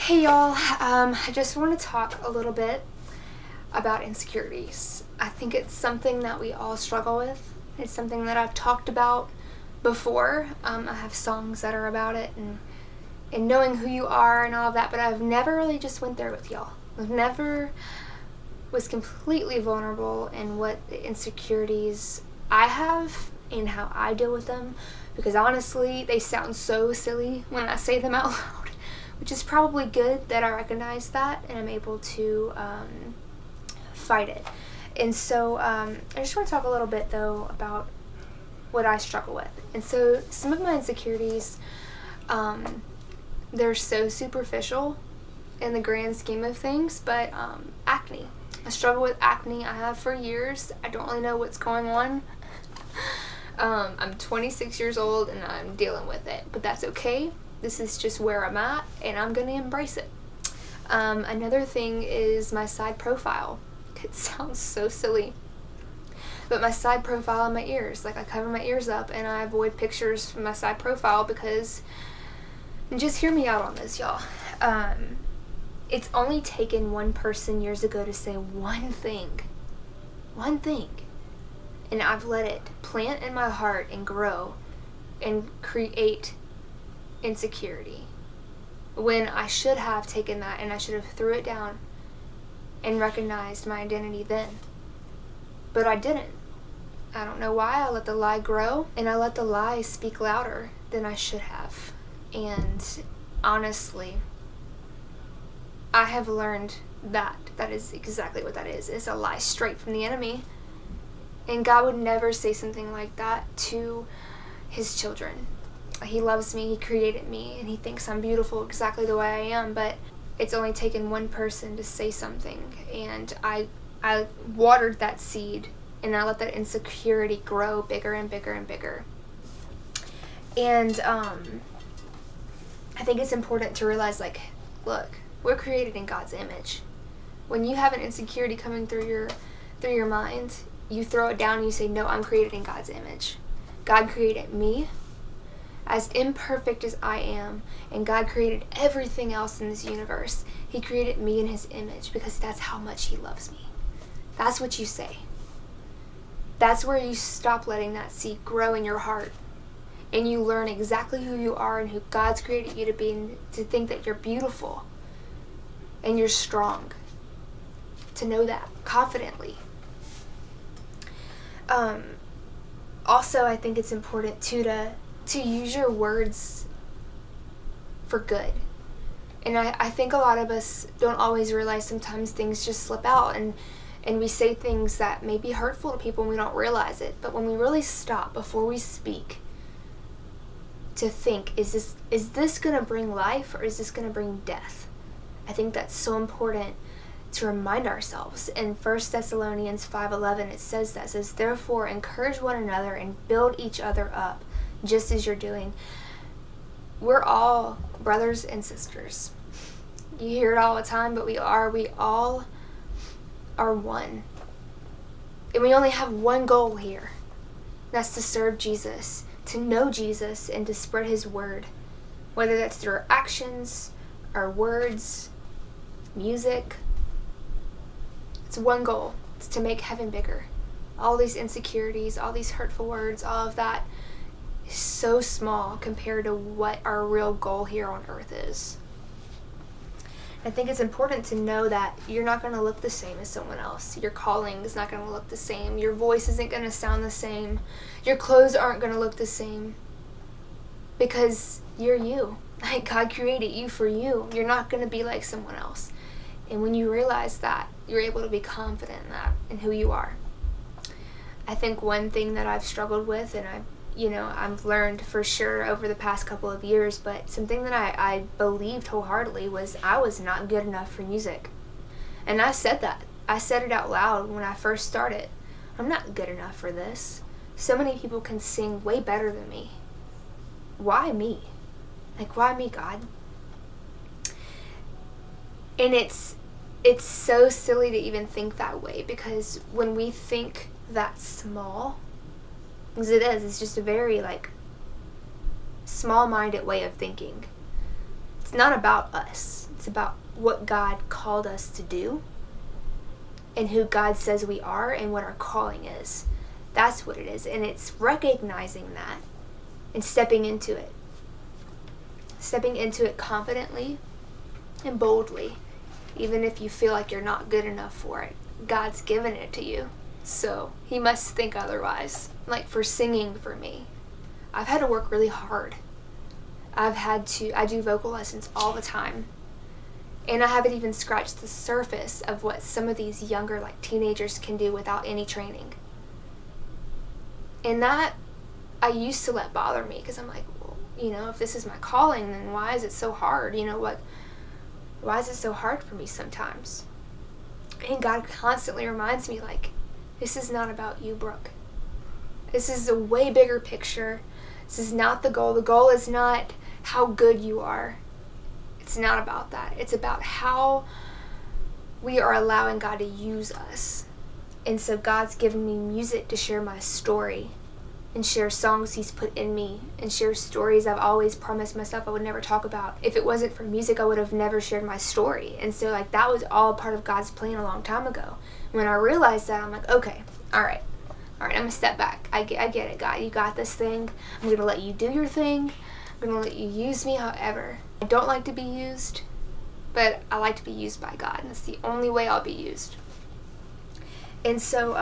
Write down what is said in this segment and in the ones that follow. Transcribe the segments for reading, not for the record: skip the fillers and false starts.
Hey y'all, I just want to talk a little bit about insecurities. I think it's something that we all struggle with. It's something that I've talked about before. I have songs that are about it and knowing who you are and all of that, but I've never really just went there with y'all. I've never was completely vulnerable in what the insecurities I have and how I deal with them, because honestly, they sound so silly when I say them out loud, which is probably good that I recognize that and I'm able to fight it. And so I just want to talk a little bit though about what I struggle with. And so some of my insecurities, they're so superficial in the grand scheme of things, but acne. I struggle with acne. I have for years. I don't really know what's going on. I'm 26 years old and I'm dealing with it, but that's okay. This is just where I'm at and I'm going to embrace it. Another thing is my side profile. It sounds so silly, but my side profile on my ears, like I cover my ears up and I avoid pictures from my side profile because, and just hear me out on this, y'all. It's only taken one person years ago to say one thing, and I've let it plant in my heart and grow and create insecurity, when I should have taken that and I should have threw it down and recognized my identity then. But I didn't. I don't know why. I let the lie grow and I let the lie speak louder than I should have. And honestly, I have learned that is exactly what that is. It's a lie straight from the enemy. And God would never say something like that to his children. He loves me, he created me, and he thinks I'm beautiful exactly the way I am, but it's only taken one person to say something, and I watered that seed, and I let that insecurity grow bigger and bigger and bigger. And I think it's important to realize, like, look, we're created in God's image. When you have an insecurity coming through your mind, you throw it down and you say, no, I'm created in God's image. God created me as imperfect as I am, and God created everything else in this universe. He created me in his image because that's how much he loves me. That's what you say. That's where you stop letting that seed grow in your heart and you learn exactly who you are and who God's created you to be, and to think that you're beautiful and you're strong. To know that confidently. Also, I think it's important too to use your words for good. And I think a lot of us don't always realize sometimes things just slip out and we say things that may be hurtful to people and we don't realize it. But when we really stop before we speak to think, is this going to bring life or is this going to bring death? I think that's so important to remind ourselves. In 1 Thessalonians 5:11 it says that. It says, therefore encourage one another and build each other up, just as you're doing. We're all brothers and sisters. You hear it all the time, but we all are one. And we only have one goal here. That's to serve Jesus, to know Jesus, and to spread his word. Whether that's through our actions, our words, music. It's one goal. It's to make heaven bigger. All these insecurities, all these hurtful words, all of that is so small compared to what our real goal here on earth is. I think it's important to know that you're not going to look the same as someone else. Your calling is not going to look the same. Your voice isn't going to sound the same. Your clothes aren't going to look the same. Because you're you. Like, God created you for you. You're not going to be like someone else. And when you realize that, you're able to be confident in that, in who you are. I think one thing that I've struggled with, and I've learned for sure over the past couple of years, but something that I believed wholeheartedly was I was not good enough for music. And I said that. I said it out loud when I first started. I'm not good enough for this. So many people can sing way better than me. Why me? Like, why me, God? And it's so silly to even think that way, because when we think that small, because it's just a very, small-minded way of thinking. It's not about us. It's It's about what God called us to do and who God says we are and what our calling is. That's what it is. And it's recognizing that and stepping into it. Stepping into it confidently and boldly, even if you feel like you're not good enough for it. God's given it to you, so he must think otherwise. Like for singing for me, I've had to work really hard. I do vocal lessons all the time, and I haven't even scratched the surface of what some of these younger, like teenagers, can do without any training. And that I used to let bother me, because I'm like, well, if this is my calling, then why is it so hard? Why is it so hard for me sometimes? And God constantly reminds me, like, this is not about you, Brooke. This is a way bigger picture. This is not the goal. The goal is not how good you are. It's not about that. It's about how we are allowing God to use us. And so God's given me music to share my story and share songs he's put in me and share stories I've always promised myself I would never talk about. If it wasn't for music, I would have never shared my story. And so that was all part of God's plan a long time ago. When I realized that, I'm like, okay, all right, I'm going to step back. I get it, God. You got this thing. I'm going to let you do your thing. I'm going to let you use me however. I don't like to be used, but I like to be used by God, and that's the only way I'll be used. And so,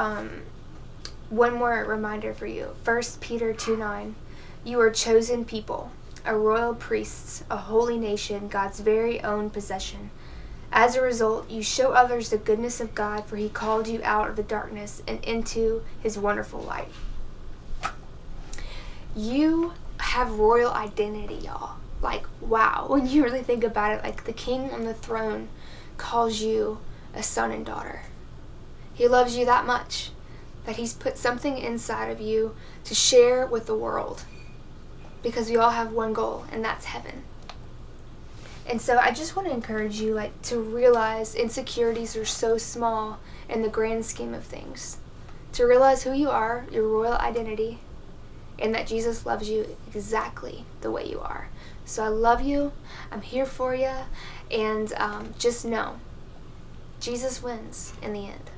one more reminder for you. 1 Peter 2:9. You are chosen people, a royal priests, a holy nation, God's very own possession. As a result, you show others the goodness of God, for he called you out of the darkness and into his wonderful light. You have royal identity, y'all. Like, wow, when you really think about it, like the king on the throne calls you a son and daughter. He loves you that much that he's put something inside of you to share with the world, because we all have one goal, and that's heaven. And so I just want to encourage you, to realize insecurities are so small in the grand scheme of things. To realize who you are, your royal identity, and that Jesus loves you exactly the way you are. So I love you. I'm here for you. And just know, Jesus wins in the end.